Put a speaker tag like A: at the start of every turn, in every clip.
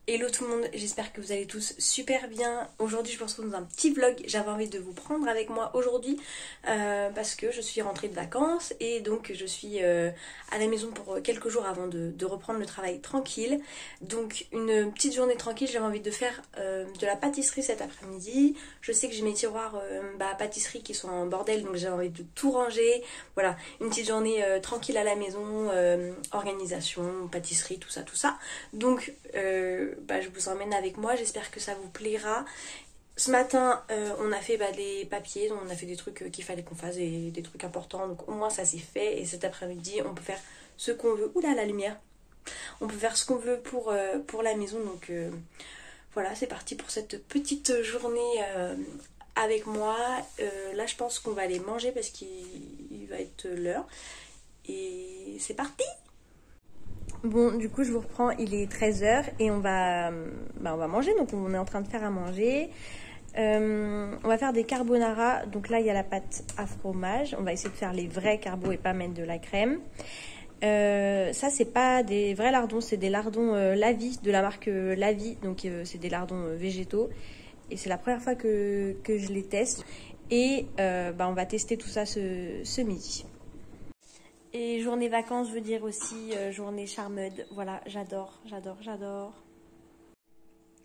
A: Hello tout le monde, j'espère que vous allez tous super bien. Aujourd'hui je vous retrouve dans un petit vlog. J'avais envie de vous prendre avec moi aujourd'hui parce que je suis rentrée de vacances et donc je suis à la maison pour quelques jours avant de reprendre le travail tranquille. Donc une petite journée tranquille, j'avais envie de faire de la pâtisserie cet après-midi. Je sais que j'ai mes tiroirs pâtisserie qui sont en bordel, donc j'ai envie de tout ranger. Voilà, une petite journée tranquille à la maison, organisation, pâtisserie, tout ça, tout ça. Donc je vous emmène avec moi, j'espère que ça vous plaira. Ce matin, on a fait des papiers, donc on a fait des trucs qu'il fallait qu'on fasse, des trucs importants, donc au moins ça c'est fait. Et cet après-midi, on peut faire ce qu'on veut. Oula, la lumière! On peut faire ce qu'on veut pour la maison, donc voilà, c'est parti pour cette petite journée avec moi. Là, je pense qu'on va aller manger parce qu'il va être l'heure. Et c'est parti! Bon, du coup, je vous reprends, il est 13h et on va manger. Donc, on est en train de faire à manger. On va faire des carbonara. Donc là, il y a la pâte à fromage. On va essayer de faire les vrais carbos et pas mettre de la crème. Ça, c'est pas des vrais lardons, c'est des lardons Lavi, de la marque Lavi. Donc, c'est des lardons végétaux. Et c'est la première fois que je les teste. Et on va tester tout ça ce midi. Et journée vacances veut dire aussi journée charmeude. Voilà, j'adore, j'adore, j'adore.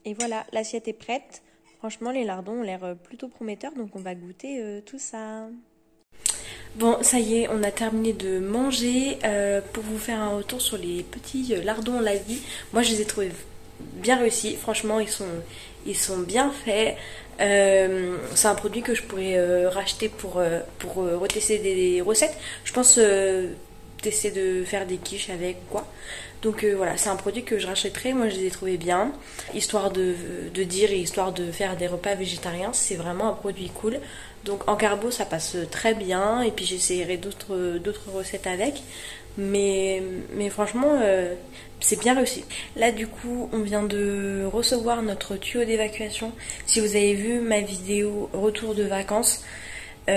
A: Et voilà, l'assiette est prête. Franchement, les lardons ont l'air plutôt prometteurs, donc on va goûter tout ça. Bon, ça y est, on a terminé de manger. Pour vous faire un retour sur les petits lardons La Vie, moi je les ai trouvés bien réussis. Franchement, ils sont bien faits. C'est un produit que je pourrais racheter pour retester des recettes. Je pense tester de faire des quiches avec quoi. Donc voilà, c'est un produit que je rachèterai. Moi, je les ai trouvés bien. Histoire de dire et histoire de faire des repas végétariens, c'est vraiment un produit cool. Donc en carbo, ça passe très bien. Et puis j'essaierai d'autres recettes avec. Mais franchement, c'est bien réussi. Là du coup, on vient de recevoir notre tuyau d'évacuation. Si vous avez vu ma vidéo retour de vacances, vous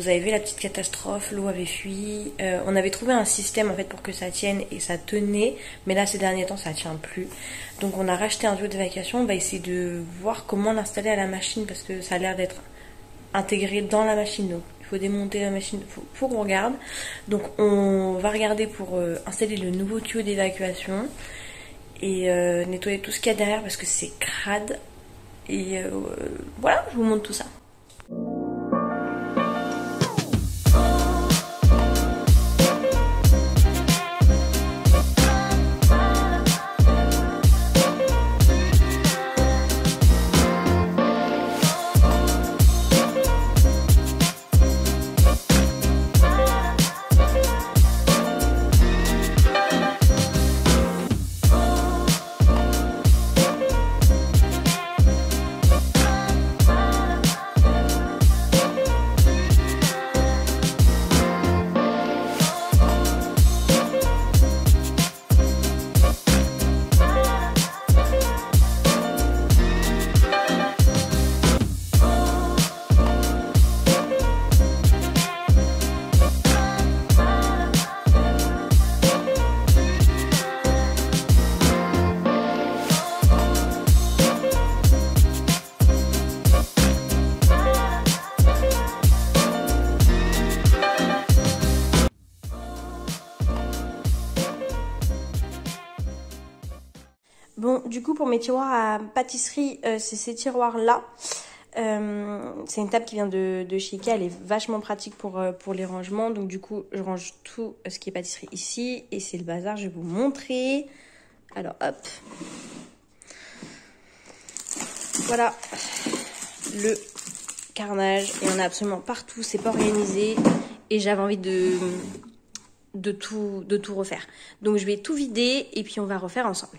A: avez vu la petite catastrophe, l'eau avait fui. On avait trouvé un système en fait pour que ça tienne et ça tenait, mais là ces derniers temps ça tient plus. Donc on a racheté un tuyau d'évacuation. On va essayer de voir comment l'installer à la machine parce que ça a l'air d'être intégré dans la machine. Donc il faut démonter la machine, faut qu'on regarde. Donc on va regarder pour installer le nouveau tuyau d'évacuation et nettoyer tout ce qu'il y a derrière parce que c'est crade. Et voilà, je vous montre tout ça. Bon, du coup, pour mes tiroirs à pâtisserie, c'est ces tiroirs-là. C'est une table qui vient de chez Ikea, elle est vachement pratique pour les rangements. Donc du coup, je range tout ce qui est pâtisserie ici. Et c'est le bazar, je vais vous montrer. Alors, hop. Voilà le carnage. Et on a absolument partout, c'est pas organisé. Et j'avais envie de tout refaire. Donc je vais tout vider et puis on va refaire ensemble.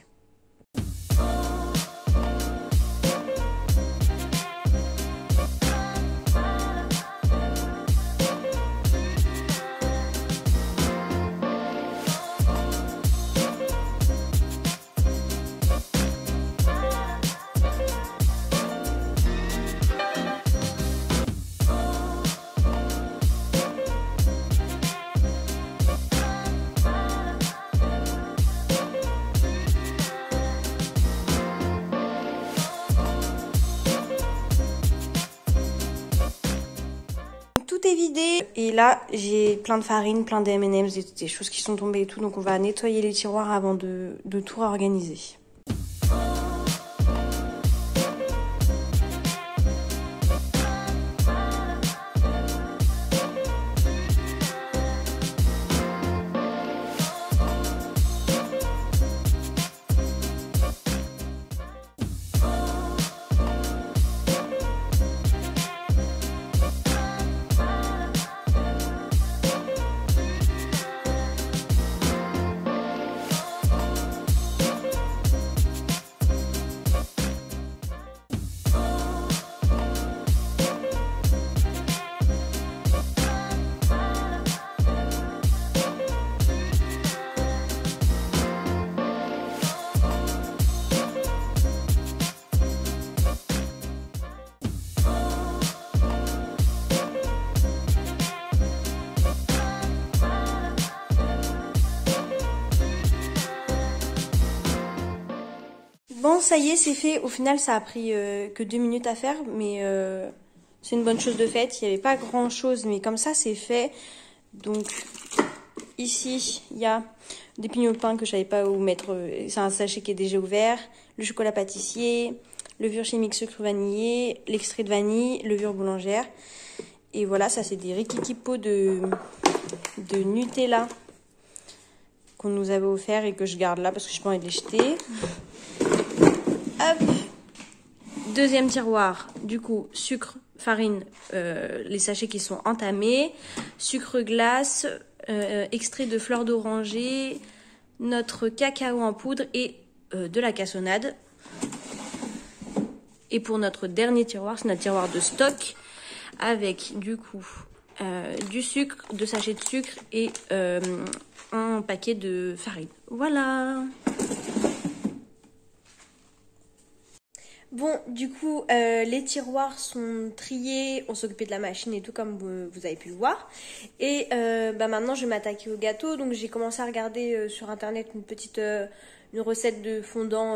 A: tout est vidé. Et là, j'ai plein de farine, plein de M&M's, des choses qui sont tombées et tout. Donc on va nettoyer les tiroirs avant de tout réorganiser. Bon, ça y est, c'est fait. Au final, ça a pris que 2 minutes à faire, mais c'est une bonne chose de faite. Il n'y avait pas grand-chose, mais comme ça, c'est fait. Donc, ici, il y a des pignons de pain que je savais pas où mettre. C'est un sachet qui est déjà ouvert. Le chocolat pâtissier, levure chimique sucre vanillé, l'extrait de vanille, levure boulangère. Et voilà, ça, c'est des rikiki pots de Nutella qu'on nous avait offert et que je garde là parce que je n'ai pas envie de les jeter. Hop. Deuxième tiroir, du coup, sucre, farine, les sachets qui sont entamés, sucre glace, extrait de fleur d'oranger, notre cacao en poudre et de la cassonade. Et pour notre dernier tiroir, c'est notre tiroir de stock avec du coup du sucre, 2 sachets de sucre et un paquet de farine. Voilà. Bon, du coup, les tiroirs sont triés, on s'occupait de la machine et tout comme vous avez pu le voir. Et maintenant, je vais m'attaquer au gâteau. Donc, j'ai commencé à regarder sur internet une recette de fondant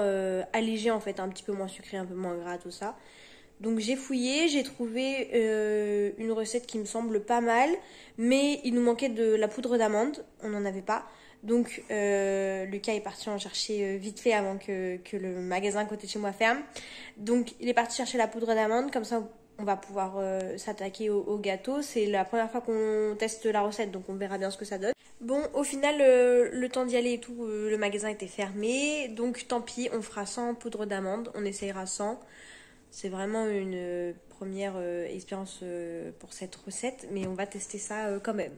A: allégé en fait, un petit peu moins sucré, un peu moins gras, tout ça. Donc, j'ai fouillé, j'ai trouvé une recette qui me semble pas mal, mais il nous manquait de la poudre d'amande, on n'en avait pas. Donc Lucas est parti en chercher vite fait avant que le magasin à côté de chez moi ferme. Donc il est parti chercher la poudre d'amande, comme ça on va pouvoir s'attaquer au gâteau. C'est la première fois qu'on teste la recette, donc on verra bien ce que ça donne. Bon, au final, le temps d'y aller et tout, le magasin était fermé. Donc tant pis, on fera sans poudre d'amande, on essayera sans. C'est vraiment une première expérience pour cette recette, mais on va tester ça quand même.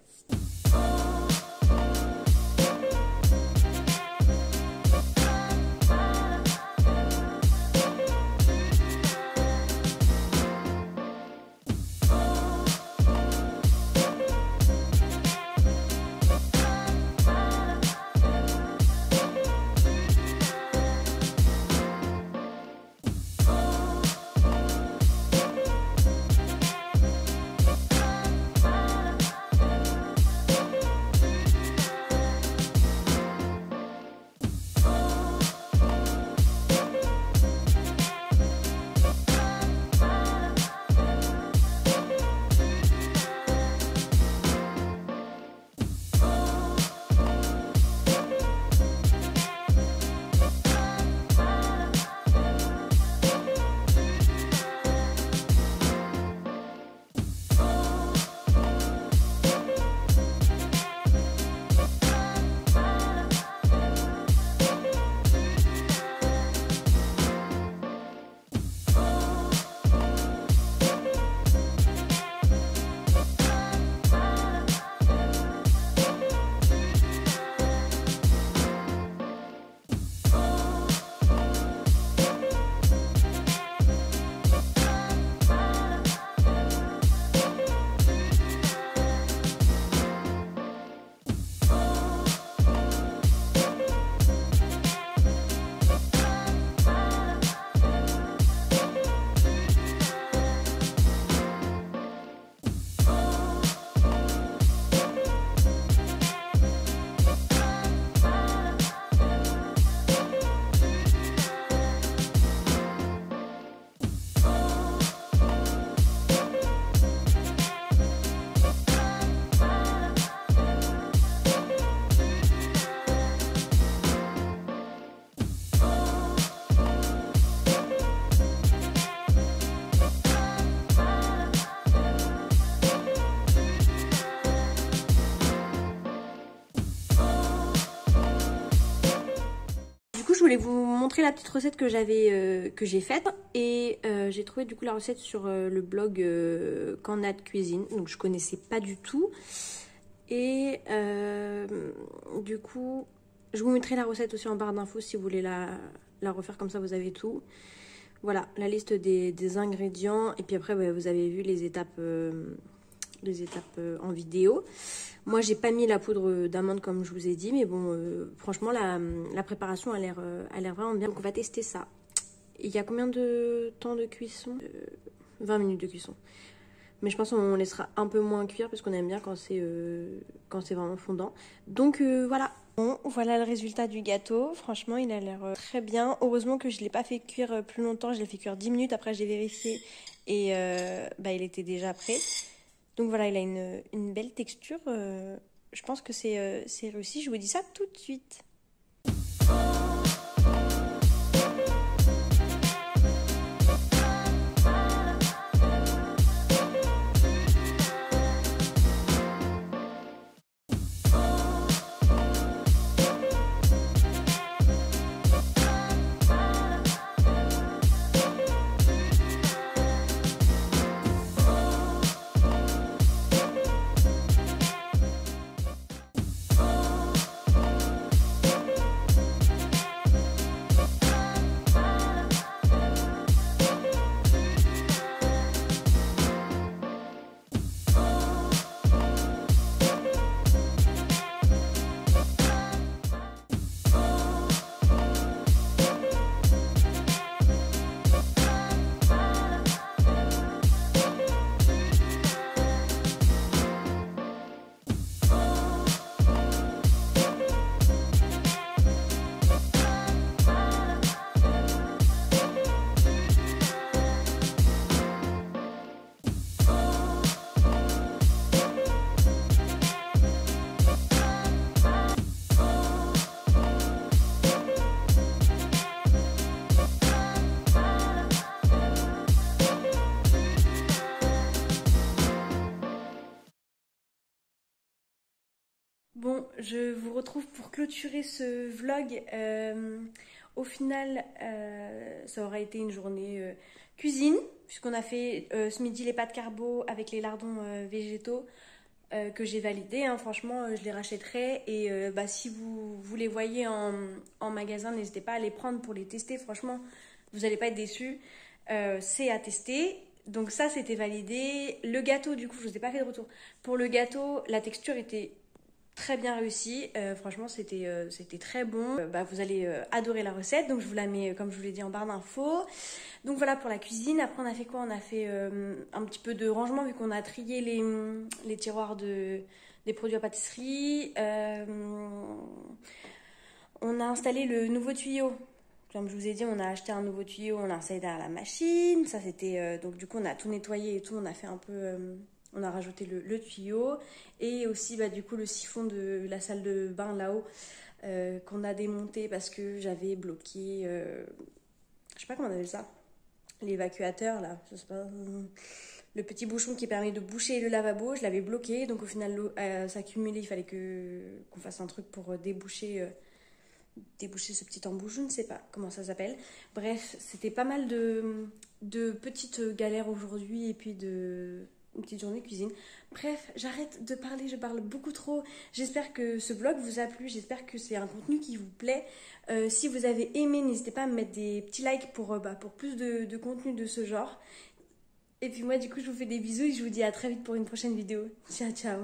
A: montrer la petite recette que j'ai faite. Et j'ai trouvé du coup la recette sur le blog Canade Cuisine. Donc je connaissais pas du tout. Et du coup, je vous mettrai la recette aussi en barre d'infos si vous voulez la refaire, comme ça vous avez tout. Voilà, la liste des ingrédients. Et puis après, ouais, vous avez vu les étapes en vidéo. Moi, j'ai pas mis la poudre d'amande comme je vous ai dit. Mais bon, franchement, la préparation a l'air vraiment bien. Donc on va tester ça. Il y a combien de temps de cuisson? 20 minutes de cuisson. Mais je pense qu'on laissera un peu moins cuire parce qu'on aime bien quand c'est vraiment fondant. Donc voilà. Bon, voilà le résultat du gâteau. Franchement, il a l'air très bien. Heureusement que je ne l'ai pas fait cuire plus longtemps. Je l'ai fait cuire 10 minutes. Après, j'ai vérifié et il était déjà prêt. Donc voilà, il a une belle texture. Je pense que c'est réussi. Je vous dis ça tout de suite. Bon, je vous retrouve pour clôturer ce vlog. Au final, ça aura été une journée cuisine, puisqu'on a fait ce midi les pâtes carbo avec les lardons végétaux que j'ai validés. Hein. Franchement, je les rachèterai. Et si vous les voyez en magasin, n'hésitez pas à les prendre pour les tester. Franchement, vous n'allez pas être déçus. C'est à tester. Donc ça, c'était validé. Le gâteau, du coup, je ne vous ai pas fait de retour. Pour le gâteau, la texture était très bien réussi, franchement c'était très bon. Vous allez adorer la recette, donc je vous la mets comme je vous l'ai dit en barre d'infos. Donc voilà pour la cuisine. Après on a fait quoi? On a fait un petit peu de rangement vu qu'on a trié les tiroirs des produits à pâtisserie. On a installé le nouveau tuyau. Comme je vous ai dit, on a acheté un nouveau tuyau, on a installé derrière la machine. Ça c'était donc du coup on a tout nettoyé et tout, on a fait un peu on a rajouté le tuyau et aussi du coup le siphon de la salle de bain là-haut qu'on a démonté parce que j'avais bloqué, je sais pas comment on appelle ça, l'évacuateur là, je sais pas, le petit bouchon qui permet de boucher le lavabo, je l'avais bloqué, donc au final l'eau s'accumulait, il fallait qu'on fasse un truc pour déboucher ce petit embout, je ne sais pas comment ça s'appelle. Bref, c'était pas mal de petites galères aujourd'hui et puis une petite journée cuisine. Bref, j'arrête de parler, je parle beaucoup trop. J'espère que ce vlog vous a plu, j'espère que c'est un contenu qui vous plaît. Si vous avez aimé, n'hésitez pas à me mettre des petits likes pour plus de contenu de ce genre. Et puis moi du coup je vous fais des bisous et je vous dis à très vite pour une prochaine vidéo. Ciao ciao.